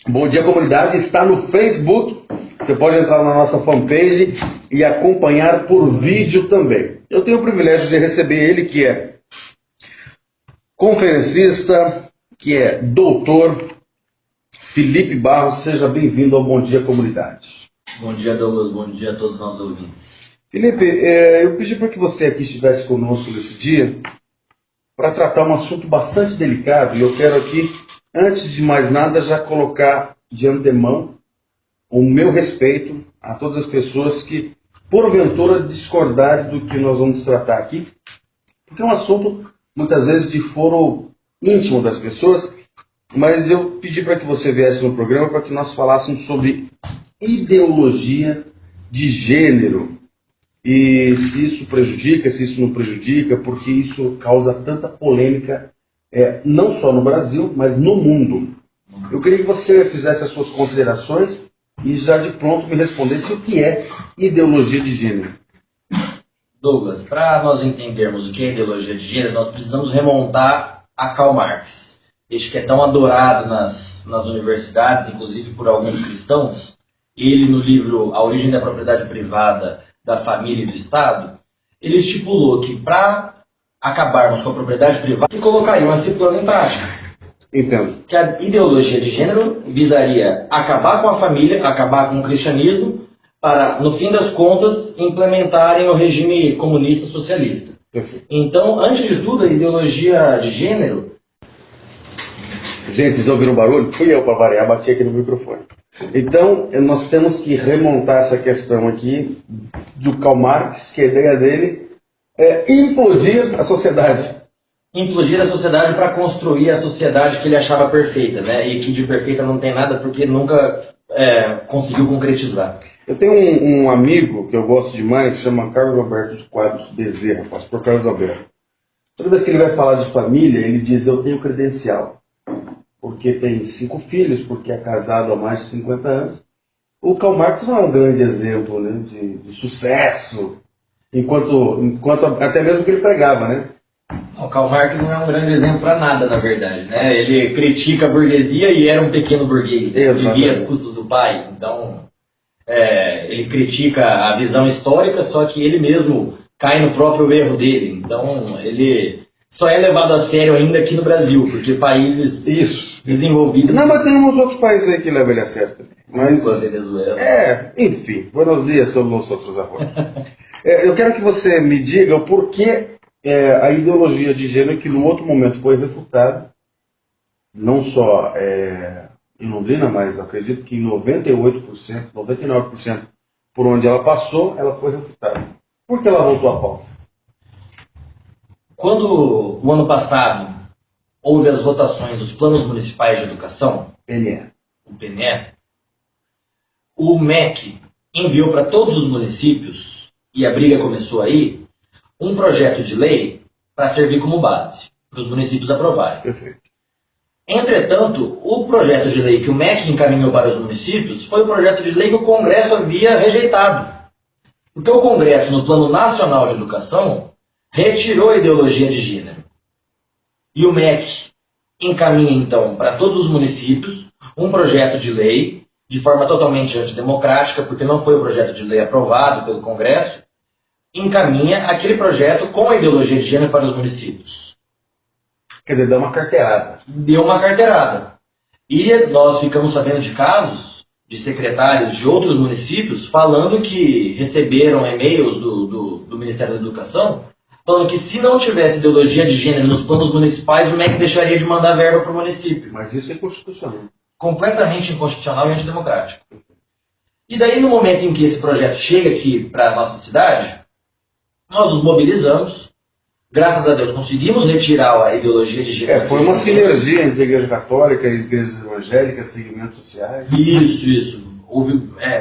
Bom Dia Comunidade está no Facebook. Você pode entrar na nossa fanpage e acompanhar por vídeo também. Eu tenho o privilégio de receber ele, que é conferencista, que é doutor Felipe Barros. Seja bem-vindo ao Bom Dia Comunidade. Bom dia, Douglas. Bom dia a todos os nossos ouvintes. Felipe, eu pedi para que você aqui estivesse conosco nesse dia para tratar um assunto bastante delicado, e eu quero aqui, antes de mais nada, já colocar de antemão o meu respeito a todas as pessoas que, porventura, discordarem do que nós vamos tratar aqui, porque é um assunto, muitas vezes, de foro íntimo das pessoas, mas eu pedi para que você viesse no programa para que nós falássemos sobre ideologia de gênero, e se isso prejudica, se isso não prejudica, porque isso causa tanta polêmica, não só no Brasil, mas no mundo. Eu queria que você fizesse as suas considerações e já de pronto me respondesse o que é ideologia de gênero. Douglas, para nós entendermos o que é ideologia de gênero, nós precisamos remontar a Karl Marx. Este que é tão adorado nas universidades, inclusive por alguns cristãos. Ele, no livro A Origem da Propriedade Privada, da Família e do Estado, ele estipulou que para acabarmos com a propriedade privada, que colocariam esse plano em prática. Entendo. Que a ideologia de gênero visaria acabar com a família, acabar com o cristianismo, para, no fim das contas, implementarem o regime comunista socialista. Perfeito. Então, antes de tudo, a ideologia de gênero... Gente, vocês ouviram um barulho? Fui eu, para variar, bati aqui no microfone. Então, nós temos que remontar essa questão aqui do Karl Marx, que a ideia dele é implodir a sociedade. Implodir a sociedade para construir a sociedade que ele achava perfeita, né? E que de perfeita não tem nada porque nunca conseguiu concretizar. Eu tenho um amigo que eu gosto demais, chama Carlos Alberto de Quadros Bezerra, pastor Carlos Alberto. Toda vez que ele vai falar de família, ele diz: eu tenho credencial, porque tem 5 filhos, porque é casado há mais de 50 anos. O Karl Marx não é um grande exemplo, né, de sucesso, enquanto até mesmo que ele pregava, né? O Karl Marx não é um grande exemplo para nada, na verdade, né? Ele critica a burguesia e era um pequeno burguês, vivia às custas do pai. Então, ele critica a visão histórica, só que ele mesmo cai no próprio erro dele. Então, ele só é levado a sério ainda aqui no Brasil, porque países desenvolvidos... Não, mas tem uns outros países aí que levam ele a sério também. Mas, Venezuela. Enfim, buenos dias todos nós outros agora. Eu quero que você me diga o porquê a ideologia de gênero, que no outro momento foi refutada, não só em Londrina, mas acredito que em 98%, 99% por onde ela passou, ela foi refutada. Por que ela voltou à pauta? Quando, o ano passado, houve as votações dos Planos Municipais de Educação, o PNE, o MEC enviou para todos os municípios, e a briga começou aí, um projeto de lei para servir como base, para os municípios aprovarem. Perfeito. Entretanto, o projeto de lei que o MEC encaminhou para os municípios foi o projeto de lei que o Congresso havia rejeitado. Porque o Congresso, no Plano Nacional de Educação, retirou a ideologia de gênero. E o MEC encaminha, então, para todos os municípios um projeto de lei de forma totalmente antidemocrática, porque não foi o projeto de lei aprovado pelo Congresso, encaminha aquele projeto com a ideologia de gênero para os municípios. Quer dizer, deu uma carteirada. Deu uma carteirada. E nós ficamos sabendo de casos de secretários de outros municípios falando que receberam e-mails do Ministério da Educação falando que se não tivesse ideologia de gênero nos planos municipais, o MEC deixaria de mandar verba para o município. Mas isso é inconstitucional. Completamente inconstitucional e antidemocrático. E daí, no momento em que esse projeto chega aqui para a nossa cidade, nós nos mobilizamos. Graças a Deus conseguimos retirar a ideologia de gênero. Foi uma sinergia entre a Igreja Católica, igrejas evangélicas, segmentos sociais. Isso. Houve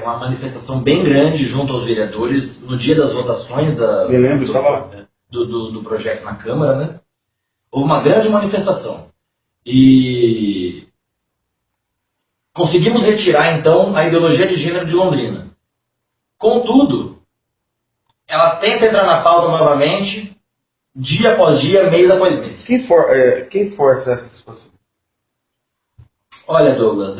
uma manifestação bem grande junto aos vereadores no dia das votações do projeto na Câmara, né? Houve uma grande manifestação. E conseguimos retirar, então, a ideologia de gênero de Londrina. Contudo, ela tenta entrar na pauta novamente, dia após dia, mês após mês. Quem força essa discussão? Olha, Douglas,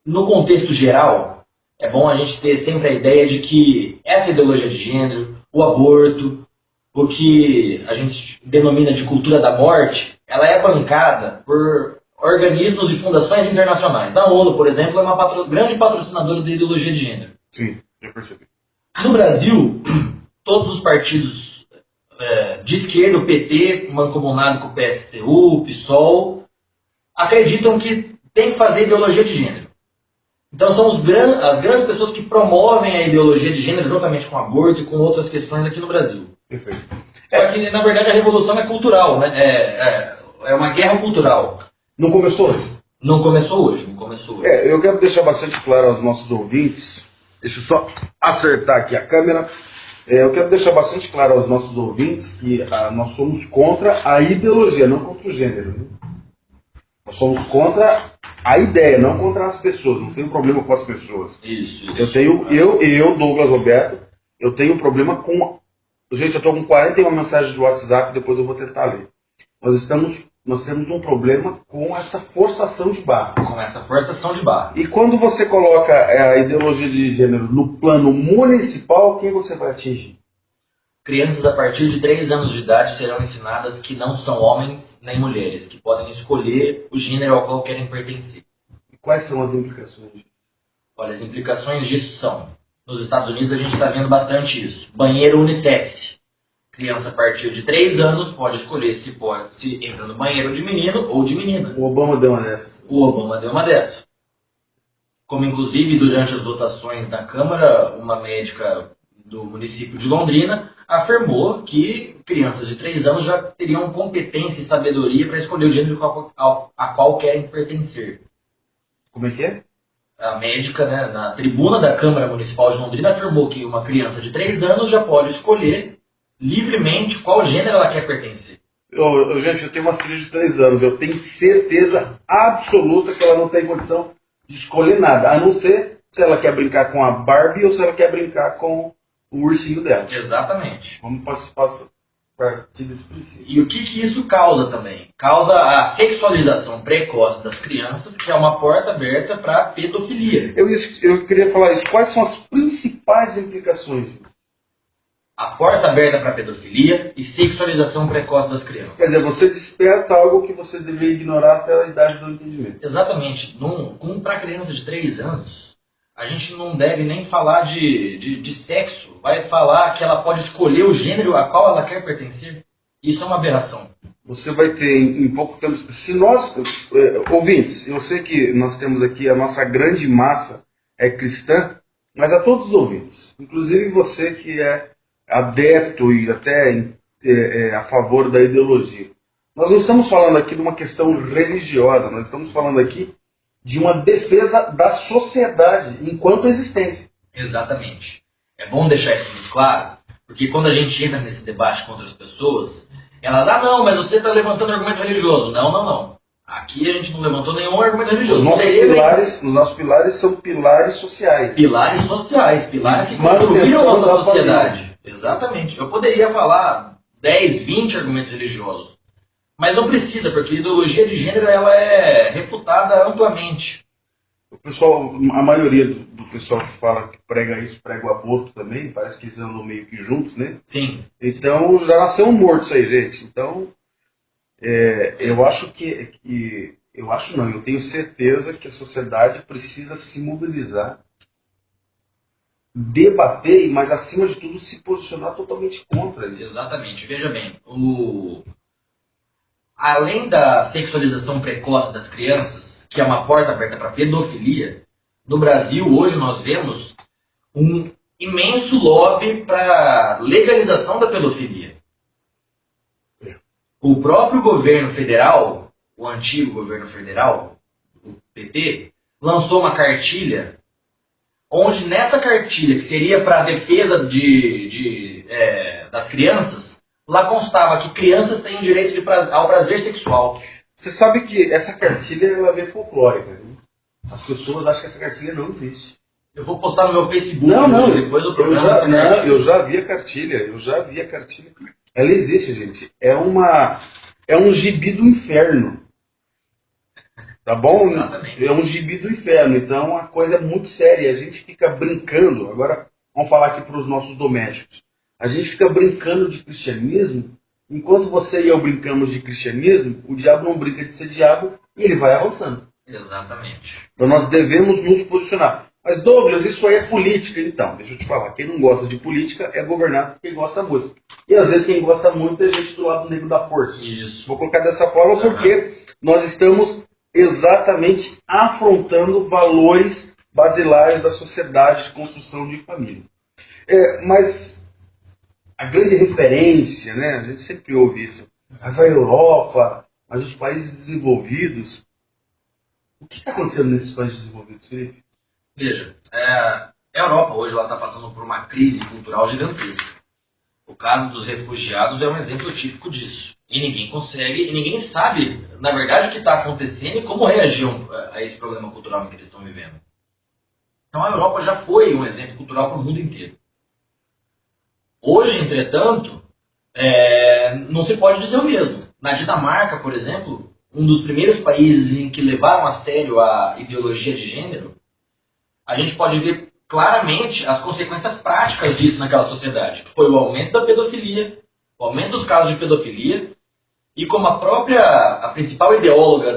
no contexto geral, é bom a gente ter sempre a ideia de que essa ideologia de gênero, o aborto, o que a gente denomina de cultura da morte, ela é bancada por organismos e fundações internacionais. A ONU, por exemplo, é uma grande patrocinadora da ideologia de gênero. Sim, já percebi. No Brasil, todos os partidos de esquerda, o PT, mancomunado com o PSTU, o PSOL, acreditam que tem que fazer ideologia de gênero. Então são as grandes pessoas que promovem a ideologia de gênero juntamente com o aborto e com outras questões aqui no Brasil. Perfeito. Só que, na verdade, a revolução é cultural, né? É uma guerra cultural. Não começou hoje? Não começou hoje. Eu quero deixar bastante claro aos nossos ouvintes, deixa eu só acertar aqui a câmera, eu quero deixar bastante claro aos nossos ouvintes que nós somos contra a ideologia, não contra o gênero. Né? Nós somos contra a ideia, não contra as pessoas, não tenho problema com as pessoas. Isso. Eu, Douglas Roberto, eu tenho problema com... Gente, eu estou com 41 mensagens de WhatsApp, depois eu vou tentar ler. Nós temos um problema com essa forçação de barra. E quando você coloca a ideologia de gênero no plano municipal, quem você vai atingir? Crianças a partir de 3 anos de idade serão ensinadas que não são homens nem mulheres, que podem escolher o gênero ao qual querem pertencer. E quais são as implicações disso? Olha, as implicações disso são... Nos Estados Unidos a gente está vendo bastante isso. Banheiro unissex. Criança a partir de 3 anos pode escolher se entra no banheiro de menino ou de menina. O Obama deu uma dessas. Como inclusive durante as votações da Câmara, uma médica do município de Londrina afirmou que crianças de 3 anos já teriam competência e sabedoria para escolher o gênero a qual querem pertencer. Como é que é? A médica, né, na tribuna da Câmara Municipal de Londrina, afirmou que uma criança de 3 anos já pode escolher livremente qual gênero ela quer pertencer. Gente, eu tenho uma filha de 3 anos, eu tenho certeza absoluta que ela não tem condição de escolher nada, a não ser se ela quer brincar com a Barbie ou se ela quer brincar com o ursinho dela. Exatamente. Vamos partir desse princípio. E o que isso causa também? Causa a sexualização precoce das crianças, que é uma porta aberta para a pedofilia. Eu queria falar isso. Quais são as principais implicações disso? A porta aberta para a pedofilia e sexualização precoce das crianças. Quer dizer, você desperta algo que você deveria ignorar até a idade do entendimento. Exatamente. Para criança de 3 anos, a gente não deve nem falar de sexo. Vai falar que ela pode escolher o gênero a qual ela quer pertencer. Isso é uma aberração. Você vai ter em pouco tempo... Se nós, ouvintes, eu sei que nós temos aqui a nossa grande massa cristã, mas a todos os ouvintes, inclusive você que é adepto e até a favor da ideologia. Nós não estamos falando aqui de uma questão religiosa, nós estamos falando aqui de uma defesa da sociedade enquanto existência. Exatamente. É bom deixar isso muito claro, porque quando a gente entra nesse debate com outras pessoas, elas não, mas você está levantando argumento religioso. Não. Aqui a gente não levantou nenhum argumento religioso. Os nossos pilares são pilares sociais. Pilares que construíram a nossa sociedade. Exatamente. Eu poderia falar 10, 20 argumentos religiosos. Mas não precisa, porque a ideologia de gênero ela é refutada amplamente. O pessoal, a maioria do pessoal que fala que prega isso, prega o aborto também, parece que eles andam meio que juntos, né? Sim. Então já nasceu mortos aí, gente. Então, eu acho eu tenho certeza que a sociedade precisa se mobilizar, debater, mas acima de tudo se posicionar totalmente contra isso. Exatamente. Veja bem, além da sexualização precoce das crianças, que é uma porta aberta para a pedofilia, no Brasil hoje nós vemos um imenso lobby para legalização da pedofilia. O próprio governo federal, o antigo governo federal, o PT, lançou uma cartilha, onde nessa cartilha, que seria para a defesa das crianças, lá constava que crianças têm direito ao prazer sexual. Você sabe que essa cartilha ela é folclórica, né? As pessoas acham que essa cartilha não existe. Eu vou postar no meu Facebook depois do programa. Eu já vi a cartilha. Ela existe, gente. É um gibi do inferno. Tá bom? Exatamente. É um gibi do inferno, então a coisa é muito séria. A gente fica brincando, agora vamos falar aqui para os nossos domésticos. A gente fica brincando de cristianismo, enquanto você e eu brincamos de cristianismo, o diabo não brinca de ser diabo e ele vai avançando. Exatamente. Então nós devemos nos posicionar. Mas Douglas, isso aí é política. Então, deixa eu te falar, quem não gosta de política é governado por quem gosta muito. E às vezes quem gosta muito é gente do lado negro da força. Isso. Vou colocar dessa forma porque nós estamos exatamente afrontando valores basilares da sociedade de construção de família. Mas a grande referência, né, a gente sempre ouve isso, mas a Europa, mas os países desenvolvidos, o que está acontecendo nesses países desenvolvidos, Felipe? Veja, a Europa hoje está passando por uma crise cultural gigantesca. O caso dos refugiados é um exemplo típico disso. E ninguém sabe, na verdade, o que está acontecendo e como reagir a esse problema cultural em que eles estão vivendo. Então a Europa já foi um exemplo cultural para o mundo inteiro. Hoje, entretanto, não se pode dizer o mesmo. Na Dinamarca, por exemplo, um dos primeiros países em que levaram a sério a ideologia de gênero, a gente pode ver claramente as consequências práticas disso naquela sociedade. Foi o aumento da pedofilia, o aumento dos casos de pedofilia, e como a principal ideóloga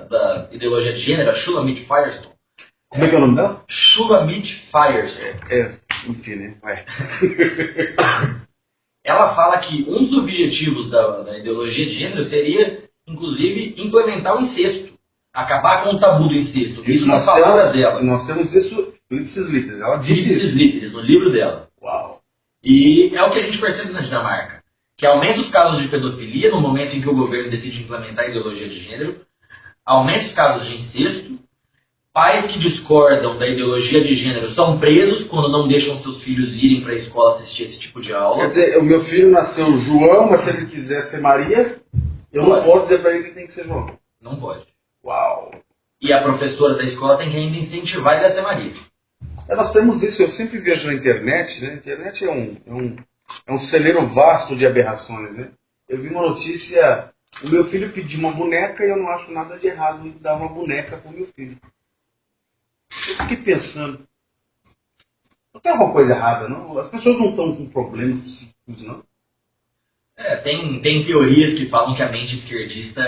da ideologia de gênero, a Shulamit Firestone. Como é que é o nome dela? Shulamit Firestone. Enfim, né? Vai. Ela fala que um dos objetivos da ideologia de gênero seria, inclusive, implementar o incesto. Acabar com o tabu do incesto. Isso nas palavras dela. Nós temos isso no Ipsis Literis. Ela diz Ipsis Literis, no livro dela. Uau. E é o que a gente percebe na Dinamarca. Que aumenta os casos de pedofilia no momento em que o governo decide implementar a ideologia de gênero. Aumenta os casos de incesto. Pais que discordam da ideologia de gênero são presos quando não deixam seus filhos irem para a escola assistir esse tipo de aula. Quer dizer, o meu filho nasceu João, mas se ele quiser ser Maria, eu não posso dizer para ele que tem que ser João. Não pode. Uau. E a professora da escola tem que ainda incentivar ele a ser Maria. Nós temos isso, eu sempre vejo na internet, né? A internet é um celeiro vasto de aberrações, né? Eu vi uma notícia, o meu filho pediu uma boneca e eu não acho nada de errado em dar uma boneca para o meu filho. Eu fiquei pensando, não tem alguma coisa errada, não? As pessoas não estão com problemas psíquicos, não? Tem teorias que falam que a mente esquerdista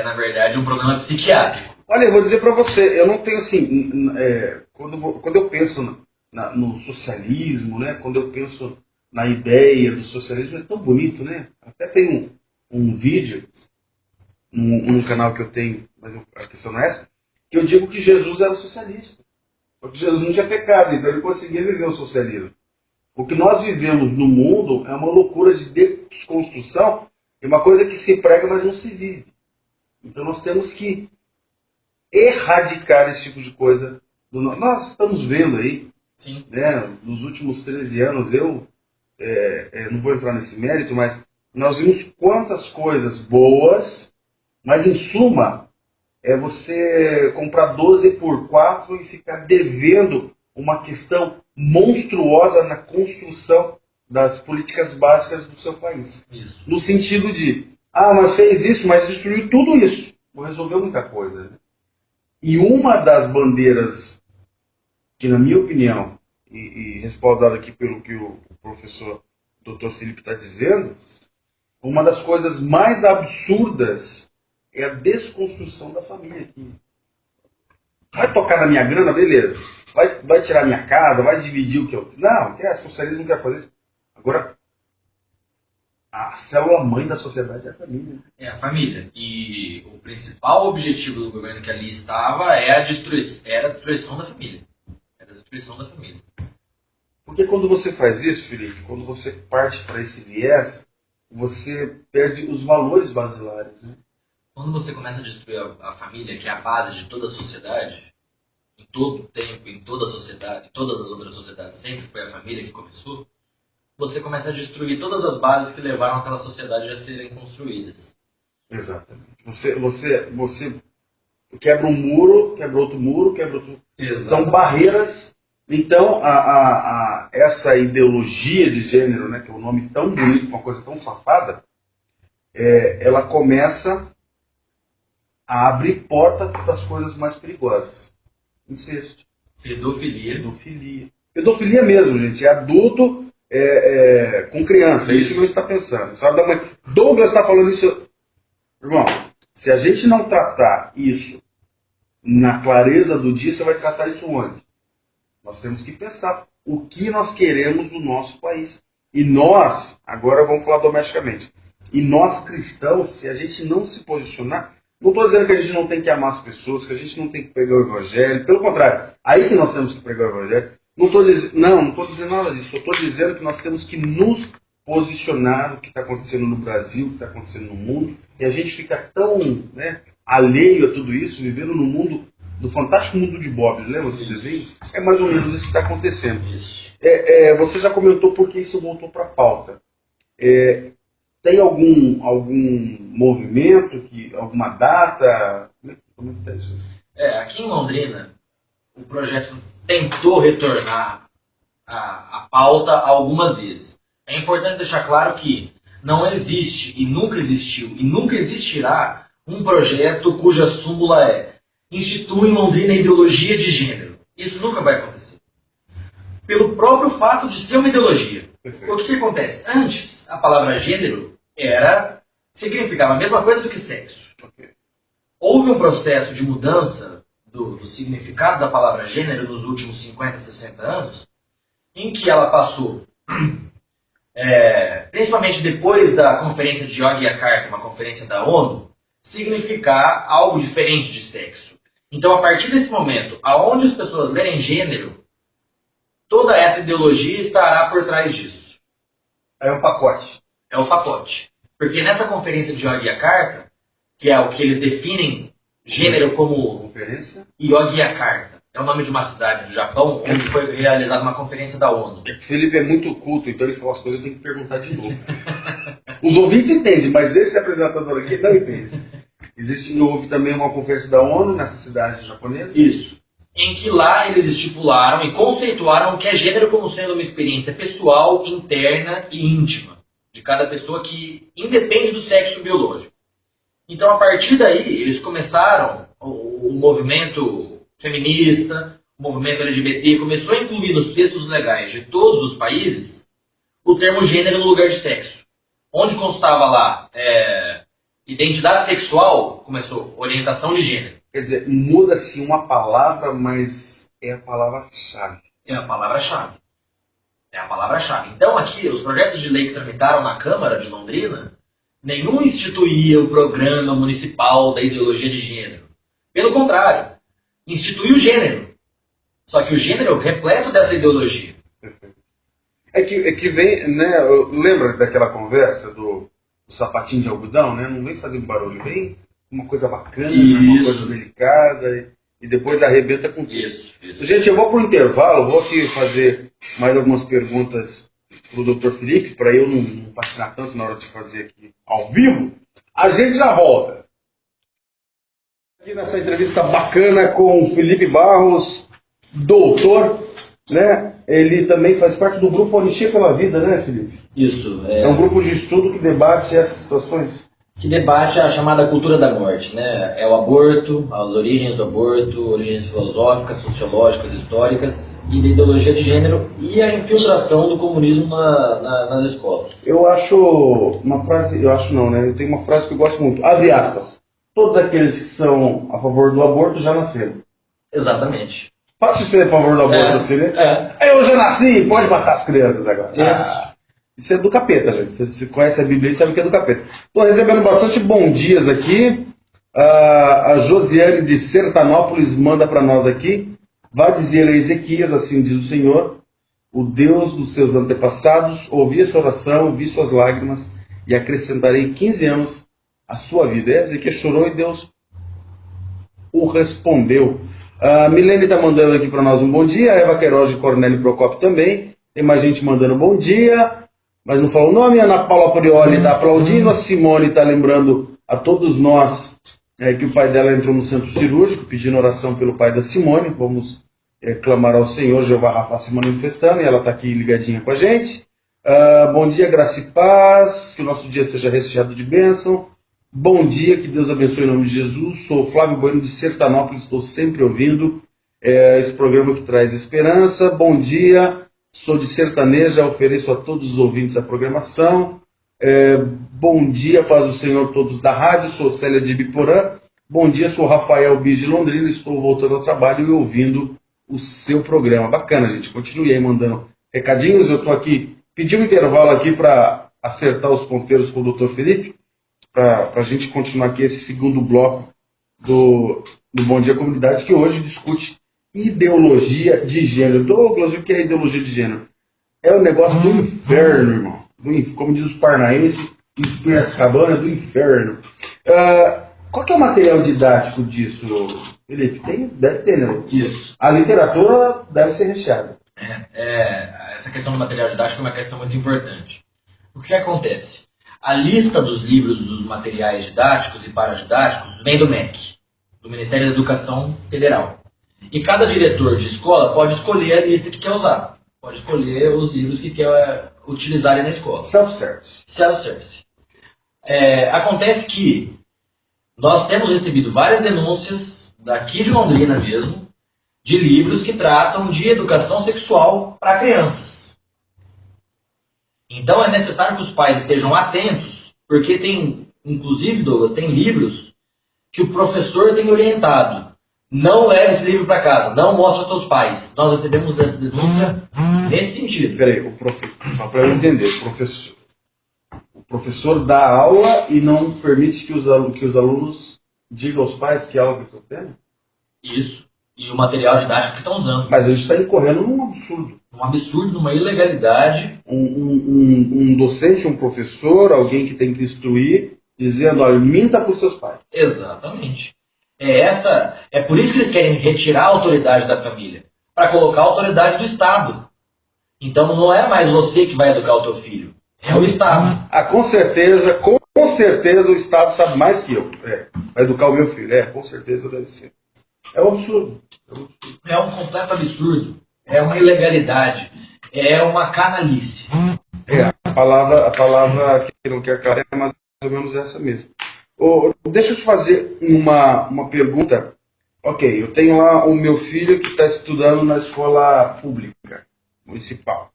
na verdade, um problema psiquiátrico. Olha, eu vou dizer para você, eu não tenho assim, quando eu penso no socialismo, né? Quando eu penso na ideia do socialismo, é tão bonito, né? Até tem um vídeo num canal que eu tenho, mas a questão não é essa, que eu digo que Jesus era socialista. Porque Jesus não tinha pecado, então ele conseguia viver o socialismo. O que nós vivemos no mundo é uma loucura de desconstrução, é uma coisa que se prega, mas não se vive. Então nós temos que erradicar esse tipo de coisa. Nós estamos vendo aí, Sim. Né, nos últimos 13 anos, eu não vou entrar nesse mérito, mas nós vimos quantas coisas boas, mas em suma, é você comprar 12 por 4 e ficar devendo uma questão monstruosa na construção das políticas básicas do seu país. Isso. No sentido de, mas fez isso, mas destruiu tudo isso. Não resolveu muita coisa. Né? E uma das bandeiras que, na minha opinião, e respaldado aqui pelo que o professor Dr. Felipe está dizendo, uma das coisas mais absurdas é a desconstrução da família aqui. Vai tocar na minha grana, beleza. Vai tirar minha casa, vai dividir o que eu... Não, socialismo não quer fazer isso. Agora, a célula mãe da sociedade é a família. É a família. E o principal objetivo do governo que ali estava era a destruição da família. Era a destruição da família. Porque quando você faz isso, Felipe, quando você parte para esse viés, você perde os valores basilares, né? Quando você começa a destruir a família, que é a base de toda a sociedade, em todo o tempo, em toda a sociedade, em todas as outras sociedades, sempre foi a família que começou, você começa a destruir todas as bases que levaram aquela sociedade a serem construídas. Exatamente. Você quebra um muro, quebra outro muro, quebra outro... Exatamente. São barreiras. Então, essa ideologia de gênero, né, que é um nome tão bonito, uma coisa tão safada, ela começa abre porta para as coisas mais perigosas. Incesto. Pedofilia. Pedofilia mesmo, gente. É adulto com criança. É isso que você está pensando. Sabe da mãe? Douglas está falando isso. Irmão, se a gente não tratar isso na clareza do dia, você vai tratar isso onde? Nós temos que pensar o que nós queremos no nosso país. E nós, agora vamos falar domesticamente, e nós cristãos, se a gente não se posicionar, não estou dizendo que a gente não tem que amar as pessoas, que a gente não tem que pregar o evangelho, pelo contrário, aí que nós temos que pregar o evangelho. Não estou dizendo nada disso, eu estou dizendo que nós temos que nos posicionar no que está acontecendo no Brasil, o que está acontecendo no mundo, e a gente fica tão alheio a tudo isso, vivendo no mundo, do fantástico mundo de Bob, lembra desse desenho? É mais ou menos isso que está acontecendo. Você já comentou por que isso voltou para a pauta. Tem algum movimento, alguma data? Como é que está isso? Aqui em Londrina, o projeto tentou retornar à pauta algumas vezes. É importante deixar claro que não existe, e nunca existiu, e nunca existirá um projeto cuja súmula institui em Londrina a ideologia de gênero. Isso nunca vai acontecer. Pelo próprio fato de ser uma ideologia. Perfeito. O que acontece? Antes, a palavra gênero significava a mesma coisa do que sexo. Okay. Houve um processo de mudança do significado da palavra gênero nos últimos 50, 60 anos, em que ela passou, principalmente depois da conferência de Yogyakarta, uma conferência da ONU, significar algo diferente de sexo. Então, a partir desse momento, aonde as pessoas lerem gênero, toda essa ideologia estará por trás disso. É um pacote. É o pacote. Porque nessa conferência de Yogyakarta, que é o que eles definem gênero como conferência? Yogyakarta. É o nome de uma cidade do Japão, onde foi realizada uma conferência da ONU. Felipe é muito culto, então ele fala as coisas, eu tenho que perguntar de novo. Os ouvintes entendem, mas esse apresentador aqui não entende. Houve também uma conferência da ONU nessa cidade japonesa? Isso. Em que lá eles estipularam e conceituaram o que é gênero como sendo uma experiência pessoal, interna e íntima de cada pessoa que independe do sexo biológico. Então, a partir daí, eles começaram, o movimento feminista, o movimento LGBT, começou a incluir nos textos legais de todos os países o termo gênero no lugar de sexo. Onde constava lá identidade sexual, começou orientação de gênero. Quer dizer, muda-se uma palavra, mas é a palavra-chave. É a palavra-chave. Então, aqui, os projetos de lei que tramitaram na Câmara de Londrina, nenhum instituía o programa municipal da ideologia de gênero. Pelo contrário, instituiu o gênero. Só que o gênero é repleto dessa ideologia. Perfeito. É que vem, né? Lembra daquela conversa do sapatinho de algodão, né? Não vem fazendo barulho, vem uma coisa bacana, uma coisa delicada, e depois arrebenta com tudo. Isso. Gente, eu vou para o intervalo, vou aqui fazer mais algumas perguntas para o Dr. Felipe, para eu não patinar tanto na hora de fazer aqui ao vivo. A gente já volta. Aqui nessa entrevista bacana com o Felipe Barros, doutor, né? Ele também faz parte do grupo Anistia pela Vida, né, Felipe? Isso. É um grupo de estudo que debate essas situações. Que debate a chamada cultura da morte, né? É o aborto, as origens do aborto, origens filosóficas, sociológicas, históricas, e da ideologia de gênero e a infiltração do comunismo nas escolas. Eu acho uma frase, eu tenho uma frase que eu gosto muito, abre aspas, todos aqueles que são a favor do aborto já nasceram. Exatamente. Fácil ser a favor do aborto, assim, né? Eu já nasci, pode matar as crianças agora. Isso é do capeta, gente. Você conhece a Bíblia e sabe que é do capeta. Estou recebendo bastante bom dias aqui. A Josiane de Sertanópolis manda para nós aqui. Vai dizer a Ezequias, assim diz o Senhor, o Deus dos seus antepassados, ouvi a sua oração, ouvi suas lágrimas e acrescentarei 15 anos à sua vida. Ezequias chorou e Deus o respondeu. A Milene está mandando aqui para nós um bom dia. A Eva Queiroz de Cornélio Procópio também. Tem mais gente mandando bom dia, mas não falou o nome. A Ana Paula Prioli está aplaudindo. A Simone está lembrando a todos nós que o pai dela entrou no centro cirúrgico, pedindo oração pelo pai da Simone. Vamos clamar ao Senhor, Jeová Rafa, se manifestando, e ela está aqui ligadinha com a gente. Bom dia, graça e paz, que o nosso dia seja recheado de bênção. Bom dia, que Deus abençoe em nome de Jesus. Sou Flávio Bueno de Sertanópolis, estou sempre ouvindo esse programa que traz esperança. Bom dia, sou de Sertaneja, ofereço a todos os ouvintes a programação. Bom dia, paz do Senhor todos da rádio, sou Célia de Ibiporã. Bom dia, sou Rafael Bis de Londrina, estou voltando ao trabalho e ouvindo o seu programa. Bacana, gente, continue aí mandando recadinhos. Eu estou aqui, pedi um intervalo aqui para acertar os ponteiros com o Dr. Felipe, para a gente continuar aqui esse segundo bloco do Bom Dia Comunidade, que hoje discute ideologia de gênero. Douglas, o que é ideologia de gênero? É o negócio do inferno, irmão. Como diz os parnaenses, os Piracicabana, do inferno. Qual que é o material didático disso, Felipe? Deve ter, né? Isso. A literatura deve ser recheada. Essa questão do material didático é uma questão muito importante. O que acontece? A lista dos livros dos materiais didáticos e paradidáticos vem do MEC, do Ministério da Educação Federal. E cada diretor de escola pode escolher a lista que quer usar. Pode escolher os livros que quer utilizar na escola. Self-service. Self-service. Acontece que nós temos recebido várias denúncias, daqui de Londrina mesmo, de livros que tratam de educação sexual para crianças. Então é necessário que os pais estejam atentos, porque tem, inclusive, Douglas, tem livros que o professor tem orientado. Não leve esse livro para casa, não mostre aos seus pais. Nós recebemos essa denúncia nesse sentido. Peraí, só para eu entender, o professor dá aula e não permite que os alunos digam aos pais que aula que estão tendo? Isso. E o material didático que estão usando. Mas a gente está incorrendo num absurdo. Um absurdo, numa ilegalidade. Um docente, um professor, alguém que tem que instruir, dizendo, olha, minta para os seus pais. Exatamente. É por isso que eles querem retirar a autoridade da família, para colocar a autoridade do Estado. Então não é mais você que vai educar o teu filho, é o Estado. Com certeza o Estado sabe mais que eu. Vai educar o meu filho. Com certeza deve ser. É um absurdo. É um completo absurdo. É uma ilegalidade. É uma canalice. A palavra que não quer calar é mais ou menos essa mesmo. Deixa eu te fazer uma pergunta. Ok, eu tenho lá o meu filho que está estudando na escola pública, municipal.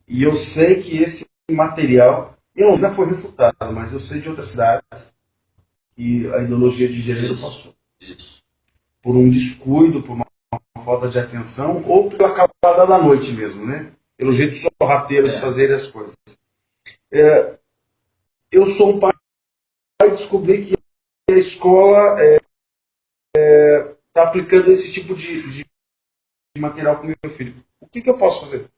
E eu sei que esse material, eu já foi refutado, mas eu sei de outras cidades que a ideologia de gênero passou. Isso. Por um descuido, por uma falta de atenção, ou pela acabada da noite mesmo, né? Pelo jeito sorrateiro de fazer as coisas. Eu sou um pai e descobri que a escola está aplicando esse tipo de material com o meu filho. O que eu posso fazer?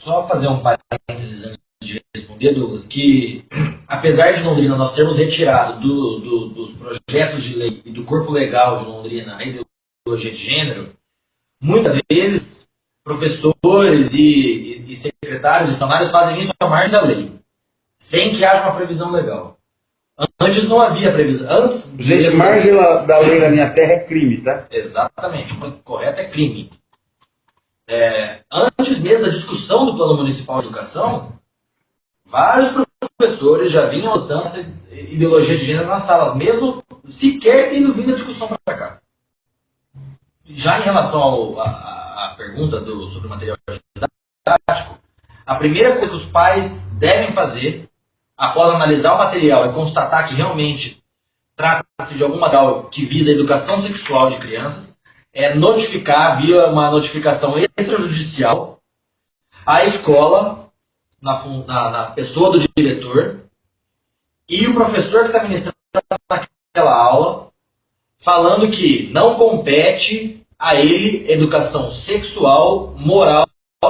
Só fazer um parênteses antes de responder, Douglas, que apesar de Londrina nós termos retirado dos projetos de lei e do corpo legal de Londrina a ideologia de gênero, muitas vezes professores e secretários e funcionários fazem isso à margem da lei, sem que haja uma previsão legal. Antes não havia previsão. Gente, margem da lei na minha terra é crime, tá? Exatamente, o correto é crime. Antes mesmo da discussão do Plano Municipal de Educação, vários professores já vinham adotando essa ideologia de gênero nas salas, mesmo sequer tendo vindo a discussão para cá. Já em relação à pergunta sobre o material didático, a primeira coisa que os pais devem fazer, após analisar o material e constatar que realmente trata-se de algum material que visa a educação sexual de crianças, é notificar, via uma notificação extrajudicial, a escola, na pessoa do diretor, e o professor que está ministrando aquela aula, falando que não compete a ele educação sexual, moral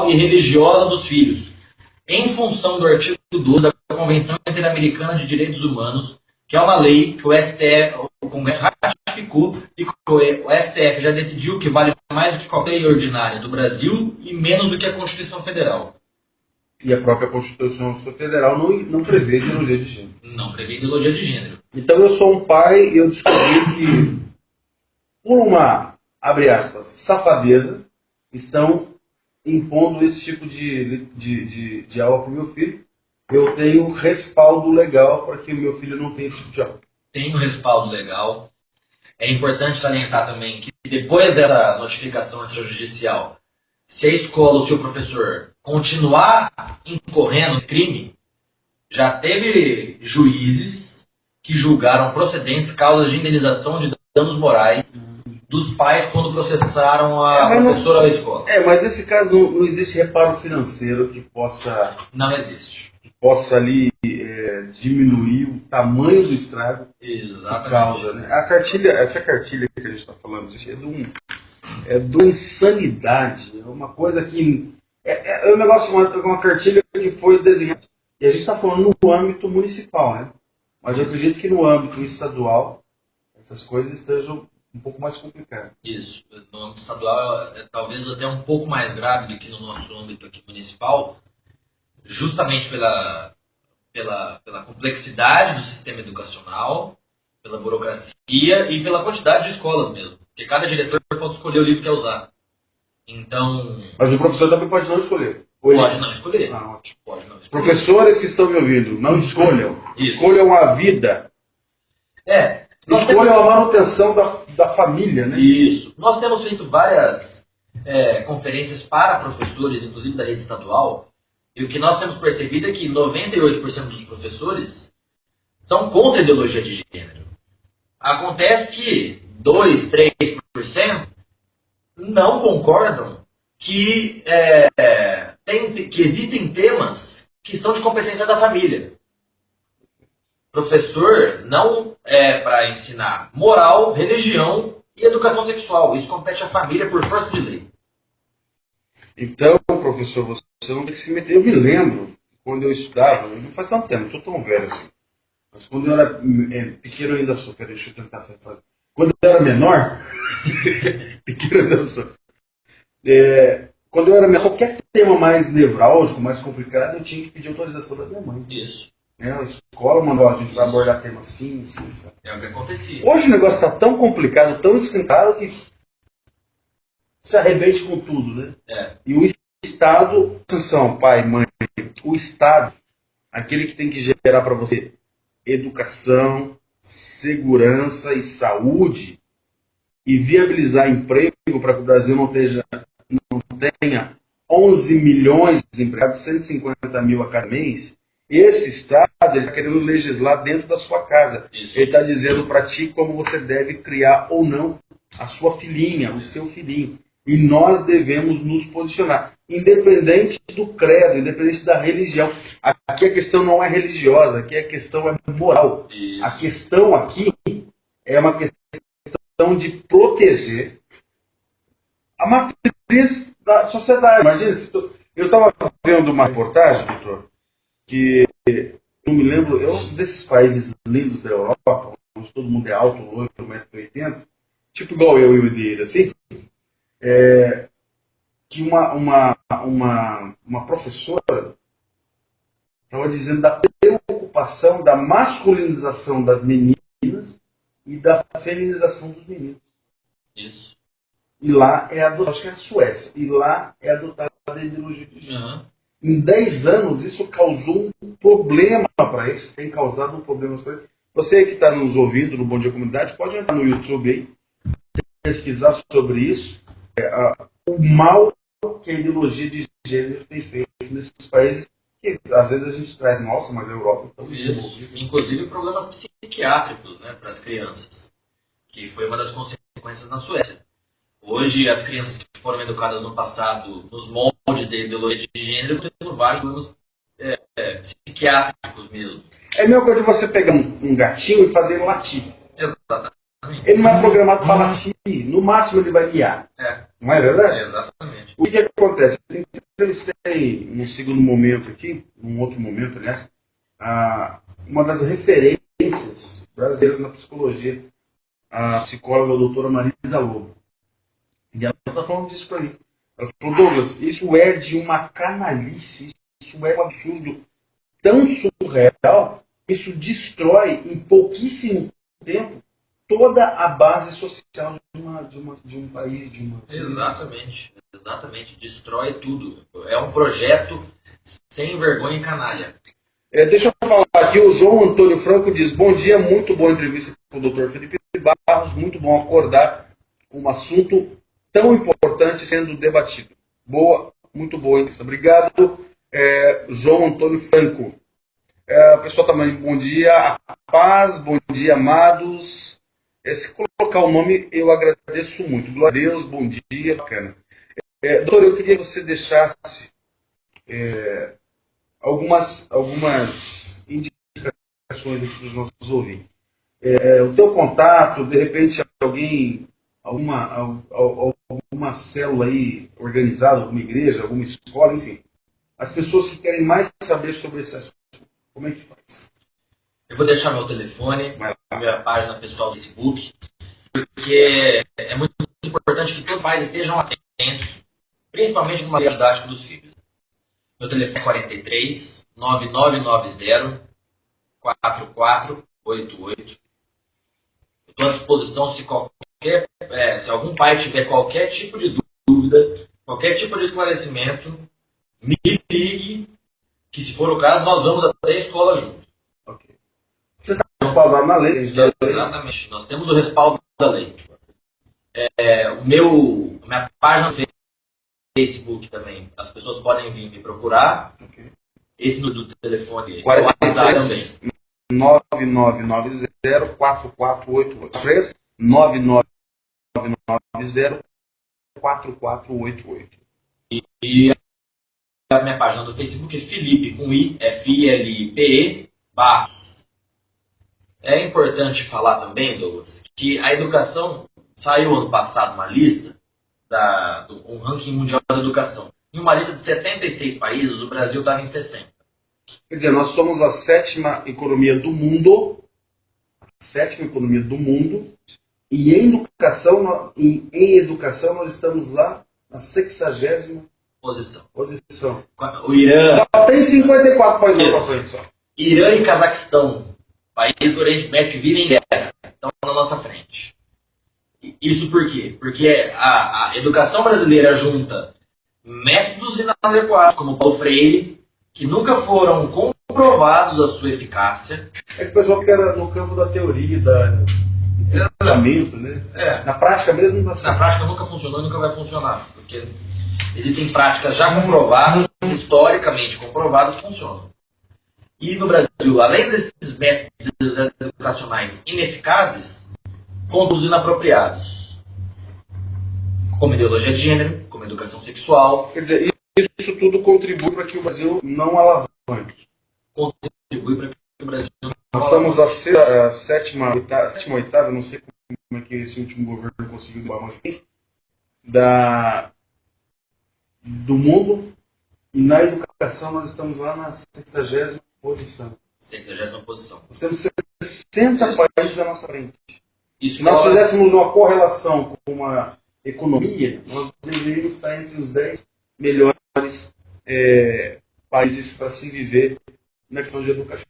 e religiosa dos filhos, em função do artigo 12 da Convenção Interamericana de Direitos Humanos, que é uma lei que o Congresso ratificou e que o STF já decidiu que vale mais do que qualquer lei ordinária do Brasil e menos do que a Constituição Federal. E a própria Constituição Federal não prevê ideologia de gênero. Não prevê ideologia de gênero. Então eu sou um pai e eu descobri que, por uma, abre aspas, safadeza, estão impondo esse tipo de aula para o meu filho. eu tenho respaldo legal para que o meu filho não tenha esse tipo de apoio. Tem um respaldo legal. É importante salientar também que depois da notificação extrajudicial, se a escola ou se o professor continuar incorrendo em crime, já teve juízes que julgaram procedentes causas de indenização de danos morais dos pais quando processaram a professora da escola. Mas nesse caso não existe reparo financeiro que possa... Não existe. Que possa ali diminuir o tamanho do estrago que causa. Né? Essa cartilha que a gente está falando, isso é de uma insanidade. É uma coisa que... É um negócio, uma cartilha que foi desenhada. E a gente está falando no âmbito municipal, né? Mas eu acredito que no âmbito estadual, essas coisas estejam um pouco mais complicadas. Isso. No âmbito estadual é talvez até um pouco mais grave do que no nosso âmbito aqui municipal, justamente pela complexidade do sistema educacional, pela burocracia e pela quantidade de escolas mesmo. Porque cada diretor pode escolher o livro que quer usar. Então... Mas o professor também pode não escolher. Pode não escolher. Ótimo. Pode não escolher. Professores que estão me ouvindo, não escolham. Isso. Escolham a vida. Escolham a manutenção da família, né? Isso. Nós temos feito várias conferências para professores, inclusive da rede estadual, e o que nós temos percebido é que 98% dos professores são contra a ideologia de gênero. Acontece que 2, 3% não concordam que existem temas que são de competência da família. Professor não é para ensinar moral, religião e educação sexual. Isso compete à família por força de lei. Então, professor, você não tem que se meter. Eu me lembro, quando eu estudava, não faz tanto tempo, não sou tão velho assim, mas quando eu era pequeno eu ainda sou, deixa eu tentar fazer. Quando eu era menor, pequeno eu ainda sou. Quando eu era menor, qualquer tema mais nevrálgico, mais complicado, eu tinha que pedir autorização da minha mãe. Isso. A escola mandou, a gente vai abordar tema assim. É o que acontecia. Hoje o negócio está tão complicado, tão esquentado, que se arrebente com tudo, né? E o Estado, atenção, pai, mãe, o Estado, aquele que tem que gerar para você educação, segurança e saúde, e viabilizar emprego para que o Brasil não tenha 11 milhões de desempregados, 150 mil a cada mês. Esse Estado está querendo legislar dentro da sua casa. Isso. Ele está dizendo para ti como você deve criar ou não a sua filhinha, o seu filhinho. E nós devemos nos posicionar, independente do credo, independente da religião. Aqui a questão não é religiosa, aqui a questão é moral. Isso. A questão aqui é uma questão de proteger a matriz da sociedade. Imagina, eu estava vendo uma reportagem, doutor, que não me lembro, é um desses países lindos da Europa, onde todo mundo é alto, loiro, 1,80 m, tipo igual eu e o dele, assim, que uma professora estava dizendo da preocupação da masculinização das meninas e da feminização dos meninos. Isso. E lá acho que é a Suécia, e lá é adotada a ideologia de gênero. Uhum. Em 10 anos, isso causou um problema para eles, tem causado um problema para eles. Você que está nos ouvindo no Bom Dia Comunidade, pode entrar no YouTube aí, pesquisar sobre isso, o mal que a ideologia de gênero tem feito nesses países, que às vezes a gente traz, nossa, mas a Europa está muito desenvolvida. Inclusive problemas psiquiátricos, né, para as crianças, que foi uma das consequências na Suécia. Hoje, as crianças que foram educadas no passado nos moldes da ideologia de gênero estão tendo vários problemas psiquiátricos mesmo. É a mesma coisa de você pegar um gatinho e fazer ele latir. Exatamente. Ele não é programado para latir, no máximo ele vai miar. Não é verdade? Exatamente. O que acontece? Eu entrevistei num segundo momento aqui, num outro momento, aliás, uma das referências brasileiras na psicologia, a psicóloga a doutora Marisa Lobo. E ela está falando disso para mim. Ela falou, Douglas, isso é de uma canalice, isso é um absurdo tão surreal, isso destrói em pouquíssimo tempo toda a base social de um país, de uma... Exatamente, destrói tudo. É um projeto sem vergonha e canalha. Deixa eu falar aqui, o João Antônio Franco diz, bom dia, muito boa entrevista com o Dr. Felipe Barros, muito bom acordar com um assunto tão importante sendo debatido. Muito boa entrevista. Obrigado, João Antônio Franco. Pessoal também, bom dia, a paz, bom dia, amados. Se colocar o nome, eu agradeço muito. Glória a Deus, bom dia, bacana. Doutor, eu queria que você deixasse algumas indicações aqui para os nossos ouvintes. O teu contato, de repente alguma célula aí organizada, alguma igreja, alguma escola, enfim. As pessoas que querem mais saber sobre esse assunto, como é que faz? Eu vou deixar meu telefone, minha página pessoal do Facebook, porque é muito importante que todos os pais estejam atentos, principalmente no material didático dos filhos. Meu telefone é 43 9990 4488. Estou à disposição se algum pai tiver qualquer tipo de dúvida, qualquer tipo de esclarecimento, me ligue, que se for o caso, nós vamos até a escola juntos. Ok. Você está respaldado na lei? Exatamente. Nós temos o respaldo da lei. Minha página no Facebook também, as pessoas podem vir me procurar. Okay. Esse do telefone 43 também. 9990-4488. 9990-4488. E a minha página do Facebook é Felipe, com I, Filipe Barros. É importante falar também, Douglas, que a educação saiu ano passado uma lista, um ranking mundial da educação. Em uma lista de 76 países, o Brasil estava em 60. Quer dizer, nós somos a sétima economia do mundo, e em educação nós estamos lá na 60ª posição. O Irã... Só tem 54 países na frente só. Irã e Cazaquistão, países do Oriente Médio que vivem em guerra, estão na nossa frente. Isso por quê? Porque a educação brasileira junta métodos inadequados, como o Paulo Freire, que nunca foram comprovados a sua eficácia. É que o pessoal fica no campo da teoria, do pensamento, né? Na prática mesmo não dá certo. Na prática nunca funcionou e nunca vai funcionar, porque existem práticas já comprovadas, historicamente comprovadas, funcionam. E no Brasil, além desses métodos educacionais ineficazes, condutos inapropriados, como ideologia de gênero, como educação sexual. Quer dizer, isso tudo contribui para que o Brasil não alavanque. Contribui para que o Brasil não alavanque. Nós estamos a sétima, oitava, não sei como é que esse último governo conseguiu do mundo, e na educação nós estamos lá na 60ª posição. 60ª posição. Nós temos 60 países à nossa frente. Se nós fizéssemos uma correlação com uma economia, nós deveríamos estar entre os 10 melhores países para se viver na questão de educação.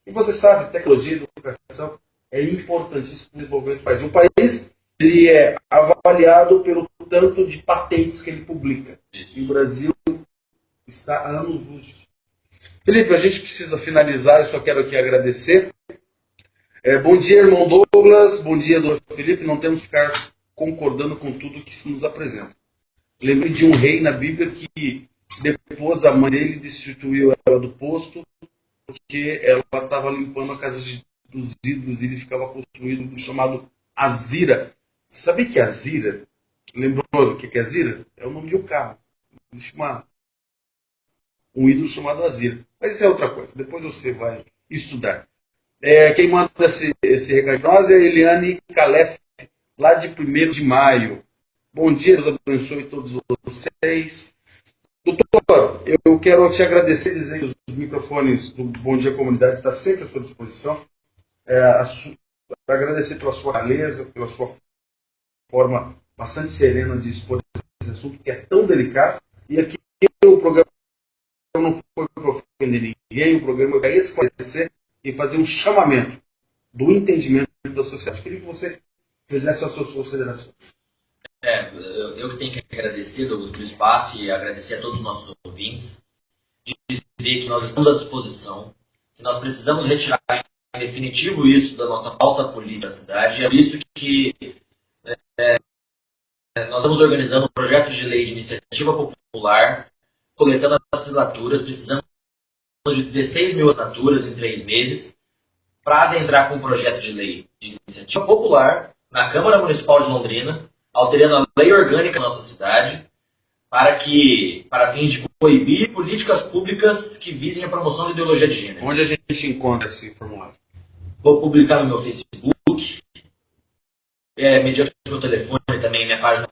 E você sabe, tecnologia e educação é importantíssimo para o desenvolvimento do país. Um país ele é avaliado pelo tanto de patentes que ele publica. E o Brasil está a anos-luz. Felipe, a gente precisa finalizar, eu só quero aqui agradecer. Bom dia, irmão Douglas. Bom dia, doutor Felipe. Não temos que ficar concordando com tudo que se nos apresenta. Lembrei de um rei na Bíblia que depois a mãe dele destituiu ela do posto porque ela estava limpando a casa dos ídolos e ele ficava construído um chamado Azira. Sabe que Azira? Lembrou do que é Azira? É o nome de um carro. Existe um ídolo chamado Azira. Mas isso é outra coisa. Depois você vai estudar. Quem manda esse recado para nós é a Eliane Calef, lá de 1º de maio. Bom dia, Deus abençoe todos vocês. Doutor, eu quero te agradecer, dizer que os microfones do Bom Dia Comunidade estão sempre à sua disposição. Agradecer pela sua clareza, pela sua forma bastante serena de expor esse assunto que é tão delicado. E aqui o programa não foi para ofender ninguém, o programa é esclarecer e fazer um chamamento do entendimento da sociedade. Queria que você fizesse as suas considerações. Eu que tenho que agradecer, Douglas, pelo espaço e agradecer a todos os nossos ouvintes. dizer que nós estamos à disposição, que nós precisamos retirar em definitivo isso da nossa pauta política da cidade. É visto que nós estamos organizando um projeto de lei de iniciativa popular, coletando assinaturas, precisamos de 16 mil assinaturas em 3 meses, para adentrar com um projeto de lei de iniciativa popular na Câmara Municipal de Londrina, alterando a lei orgânica da nossa cidade, para fins de coibir políticas públicas que visem a promoção da ideologia de gênero. Onde a gente encontra esse formulário? Vou publicar no meu Facebook, mediante o meu telefone também, minha página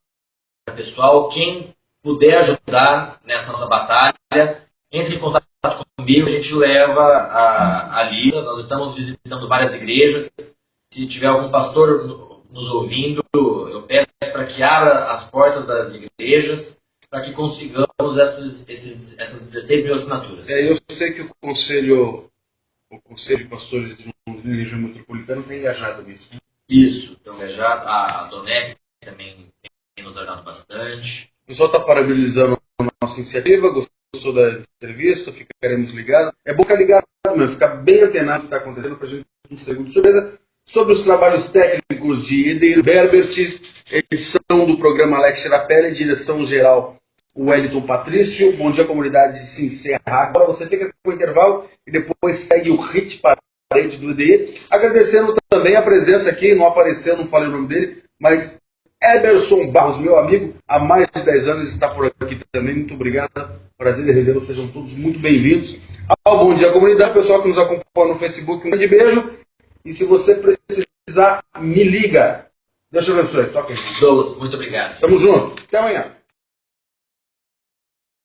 pessoal. Quem puder ajudar nessa nossa batalha, entre em contato comigo, a gente leva ali. Nós estamos visitando várias igrejas. Se tiver algum pastor nos ouvindo, eu peço para que abra as portas das igrejas, para que consigamos essas 16 mil assinaturas. Eu sei que o Conselho de Pastores de Londrina e Região Metropolitana está engajado nisso. Isso, está engajado. A Donep também tem nos ajudado bastante. O pessoal está parabenizando a nossa iniciativa, gostou da entrevista, ficaremos ligados. É bom ficar ligado mesmo, ficar bem antenado no que está acontecendo, para a gente ter um segundo de surpresa. Sobre os trabalhos técnicos de Edeir Berbert, edição do programa Alex Tirapelli, direção-geral o Wellington Patrício. Bom dia, comunidade, se encerra agora. Você fica com o intervalo e depois segue o Hit Parede do EDI. Agradecendo também a presença aqui, não apareceu, não falei o nome dele, mas Eberson Barros, meu amigo, há mais de 10 anos está por aqui também. Muito obrigado, prazer em revê-los, sejam todos muito bem-vindos ao Bom Dia Comunidade. Pessoal que nos acompanha no Facebook, um grande beijo. E se você precisar, me liga. Deus te abençoe. Toca aí. Douglas, muito obrigado. Tamo junto. Até amanhã.